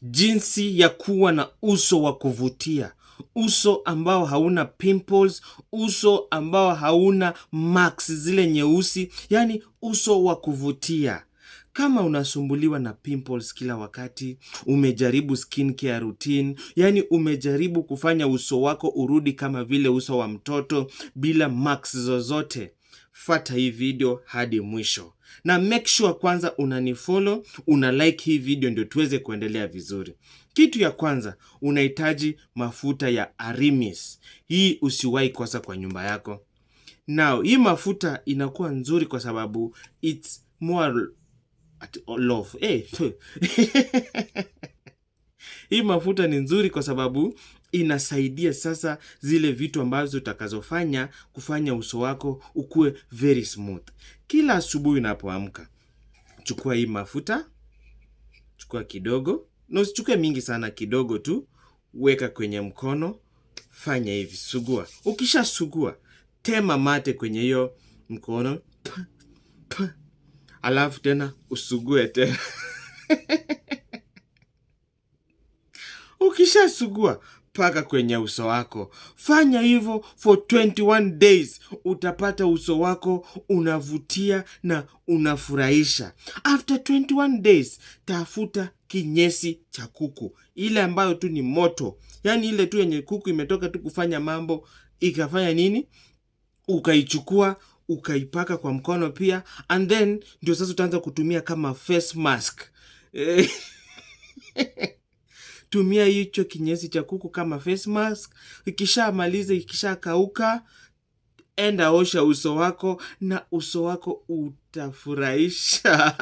jinsi ya kuwa na uso wa kuvutia, uso ambao hauna pimples, uso ambao hauna marks zile nyeusi, yani uso wa kuvutia. Kama unasumbuliwa na pimples kila wakati, umejaribu skincare routine, yani umejaribu kufanya uso wako urudi kama vile uso wa mtoto bila marks zozote, fuata hii video hadi mwisho. Na make sure kwanza unanifollow, una like hii video ndio tuweze kuendelea vizuri. Kitu ya kwanza, unahitaji mafuta ya Arimis. Hii usiwahi kosa kwa nyumba yako. Now, hii mafuta inakuwa nzuri kwa sababu it's more love. Hii mafuta ni nzuri kwa sababu inasaidia sasa zile vitu ambazo utakazofanya kufanya uso wako ukue very smooth. Kila asubuhi unapoamka, chukua hii mafuta, chukua kidogo, na usichukue mingi sana, kidogo tu, weka kwenye mkono, fanya hivi, sugua. Ukisha sugua, tema mate kwenye hiyo mkono, alafu tena usugue tena. Ukisha sugua, paka kwenye uso wako. Fanya hivyo for 21 days. Utapata uso wako unavutia na unafurahisha. After 21 days, tafuta kinyesi cha kuku. Ile ambayo tu ni moto. Yani ile tu yenye kuku imetoka tu kufanya mambo. Ikafanya nini? Ukaichukua, ukaipaka kwa mkono pia. And then, ndio sasa utaanza kutumia kama face mask. Tumia hicho kinyesi cha kuku kama face mask. Ikishamaliza, ikishakauka, enda osha uso wako na uso wako utafurahisha.